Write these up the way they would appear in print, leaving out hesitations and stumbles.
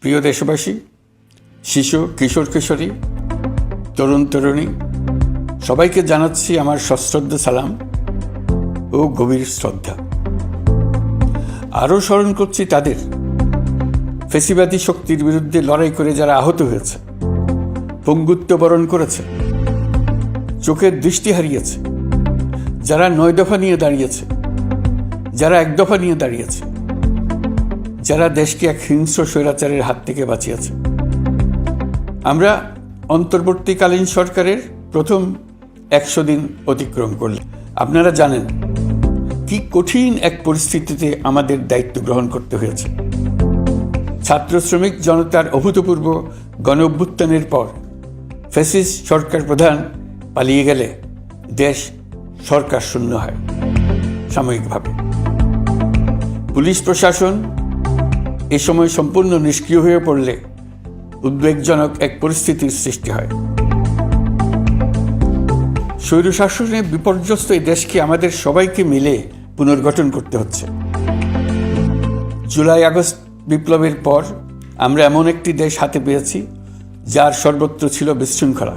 প্রিয় দেশবাসী, শিশু কিশোর কিশোরী, তরুণ তরুণী সবাইকে জানাচ্ছি আমার সশ্রদ্ধ সালাম ও গভীর শ্রদ্ধা। আরও স্মরণ করছি তাদের ফ্যাসিবাদী শক্তির বিরুদ্ধে লড়াই করে যারা আহত হয়েছে, পঙ্গুত্ব বরণ করেছে, চোখের দৃষ্টি হারিয়েছে, যারা 9 দফা নিয়ে দাঁড়িয়েছে, যারা 1 দফা নিয়ে দাঁড়িয়েছে, যারা দেশকে এক হিংস্র স্বৈরাচারের হাত থেকে বাঁচিয়েছে। আমরা অন্তর্বর্তীকালীন সরকারের প্রথম 100 দিন অতিক্রম করলে আপনারা জানেন কি কঠিন এক পরিস্থিতিতে আমাদের দায়িত্ব গ্রহণ করতে হয়েছে। ছাত্র শ্রমিক জনতার অভূতপূর্ব গণ অভ্যুত্থানের পর ফ্যাসিস্ট সরকার প্রধান পালিয়ে গেলে দেশ সরকার শূন্য হয় সাময়িকভাবে। পুলিশ প্রশাসন এ সময় সম্পূর্ণ নিষ্ক্রিয় হয়ে পড়লে উদ্বেগজনক এক পরিস্থিতির সৃষ্টি হয়। স্বৈরশাসনে বিপর্যস্ত এই দেশকে আমাদের সবাইকে মিলে পুনর্গঠন করতে হচ্ছে। জুলাই আগস্ট বিপ্লবের পর আমরা এমন একটি দেশ হাতে পেয়েছি যার সর্বত্র ছিল বিশৃঙ্খলা।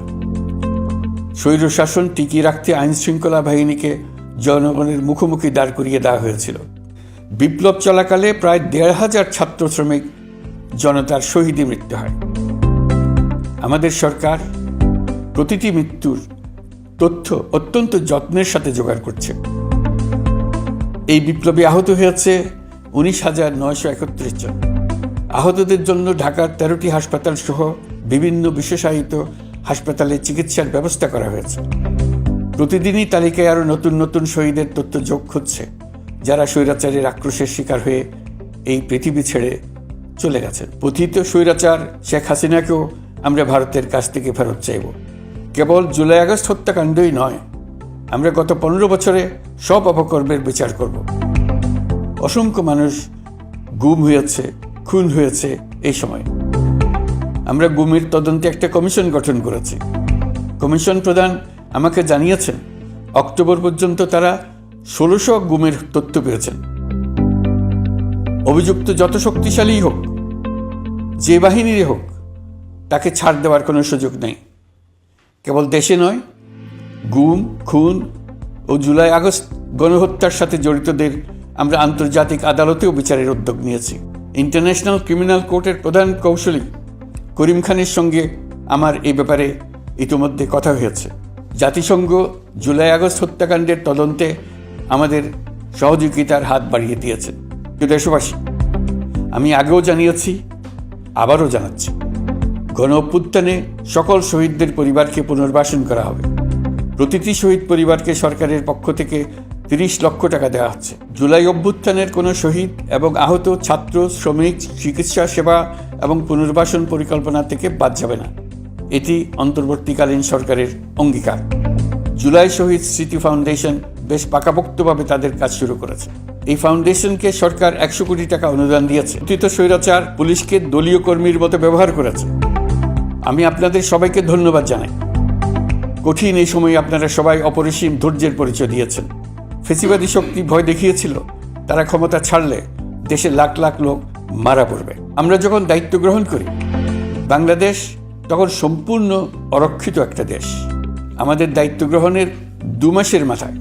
স্বৈরশাসন টিকিয়ে রাখতে আইন শৃঙ্খলা বাহিনীকে জনগণের মুখোমুখি দাঁড় করিয়ে দেওয়া হয়েছিল। বিপ্লব চলাকালে প্রায় 1,500 ছাত্র শ্রমিক জনতার শহীদে মৃত্যু হয়। আমাদের সরকার প্রতিটি মৃত্যুর তথ্য অত্যন্ত যত্নের সাথে জোগাড় করছে। এই বিপ্লবে আহত হয়েছে 19,931 জন। আহতদের জন্য ঢাকার 13টি হাসপাতাল সহ বিভিন্ন বিশেষায়িত হাসপাতালে চিকিৎসার ব্যবস্থা করা হয়েছে। প্রতিদিনই তালিকায় আরও নতুন নতুন শহীদের তথ্য যোগ হচ্ছে, যারা স্বৈরাচারের আক্রোশের শিকার হয়ে এই পৃথিবী ছেড়ে চলে গেছেন। পতিত স্বৈরাচার শেখ হাসিনাকেও আমরা ভারতের কাছ থেকে ফেরত চাইব। কেবল জুলাই আগস্ট হত্যাকাণ্ডই নয়, আমরা গত 15 বছরে সব অপকর্মের বিচার করব। অসংখ্য মানুষ গুম হয়েছে, খুন হয়েছে। এই সময় আমরা গুমের তদন্তে একটা কমিশন গঠন করেছি। কমিশন প্রধান আমাকে জানিয়েছেন অক্টোবর পর্যন্ত তারা 1600 গুমের তথ্য পেয়েছেন। অভিযুক্ত যত শক্তিশালী হোক, যে বাহিনীরই হোক, তাকে ছাড় দেওয়ার কোনো সুযোগ নেই। কেবল দেশে নয়, গুম, খুন ও জুলাই আগস্ট গণহত্যার সাথে জড়িতদের আমরা আন্তর্জাতিক আদালতেও বিচারের উদ্যোগ নিয়েছি। ইন্টারন্যাশনাল ক্রিমিনাল কোর্টের প্রধান কৌশলী করিম খানের সঙ্গে আমার এই ব্যাপারে ইতিমধ্যে কথা হয়েছে। জাতিসংঘ জুলাই আগস্ট হত্যাকাণ্ডের তদন্তে আমাদের সহযোগিতার হাত বাড়িয়ে দিয়েছে। দেশবাসী, আমি আগেও জানিয়েছি, আবারও জানাচ্ছি, গণ অভ্যুত্থানে সকল শহীদদের পরিবারকে পুনর্বাসন করা হবে। প্রতিটি শহীদ পরিবারকে সরকারের পক্ষ থেকে 30 লক্ষ টাকা দেওয়া হচ্ছে। জুলাই অভ্যুত্থানের কোনো শহীদ এবং আহত ছাত্র শ্রমিক চিকিৎসা সেবা এবং পুনর্বাসন পরিকল্পনা থেকে বাদ যাবে না। এটি অন্তর্বর্তীকালীন সরকারের অঙ্গীকার। জুলাই শহীদ স্মৃতি ফাউন্ডেশন বেশ পাকাপোক্তভাবে তাদের কাজ শুরু করেছে। এই ফাউন্ডেশনকে সরকার 100 কোটি টাকা অনুদান দিয়েছে। পতিত স্বৈরাচার পুলিশকে দলীয় কর্মীর মতো ব্যবহার করেছে। আমি আপনাদের সবাইকে ধন্যবাদ জানাই। কঠিন এই সময়ে আপনারা সবাই অপরিসীম ধৈর্যের পরিচয় দিয়েছেন। ফ্যাসিবাদী শক্তি ভয় দেখিয়েছিল তারা ক্ষমতা ছাড়লে দেশে লাখ লাখ লোক মারা পড়বে। আমরা যখন দায়িত্ব গ্রহণ করি, বাংলাদেশ তখন সম্পূর্ণ অরক্ষিত একটা দেশ। আমাদের দায়িত্ব গ্রহণের 2 মাসের মাথায়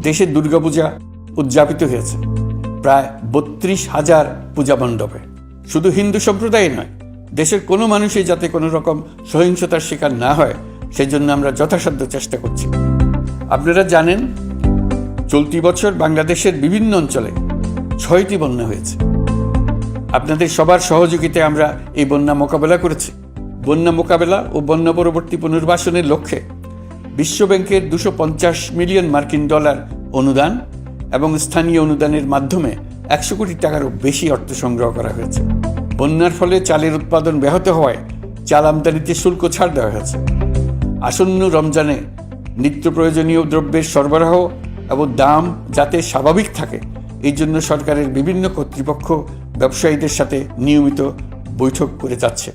দেশে দুর্গাপূজা উদযাপিত হয়েছে প্রায় 32,000 পূজা মণ্ডপে। শুধু হিন্দু সম্প্রদায় নয়, দেশের কোনো মানুষই যাতে কোনো রকম সহিংসতার শিকার না হয় সেই জন্য আমরা যথাসাধ্য চেষ্টা করছি। আপনারা জানেন, চলতি বছর বাংলাদেশের বিভিন্ন অঞ্চলে 6টি বন্যা হয়েছে। আপনাদের সবার সহযোগিতায় আমরা এই বন্যা মোকাবেলা করেছি। বন্যা মোকাবেলা ও বন্যা পরবর্তী পুনর্বাসনের লক্ষ্যে বিশ্বব্যাংকের $250 মিলিয়ন অনুদান এবং স্থানীয় অনুদানের মাধ্যমে 100 কোটি টাকারও বেশি অর্থ সংগ্রহ করা হয়েছে। বন্যার ফলে চালের উৎপাদন ব্যাহত হওয়ায় চাল আমদানিতে শুল্ক ছাড় দেওয়া হয়েছে। আসন্ন রমজানে নিত্য প্রয়োজনীয় দ্রব্যের সরবরাহ এবং দাম যাতে স্বাভাবিক থাকে, এই জন্য সরকারের বিভিন্ন কর্তৃপক্ষ ব্যবসায়ীদের সাথে নিয়মিত বৈঠক করে যাচ্ছে।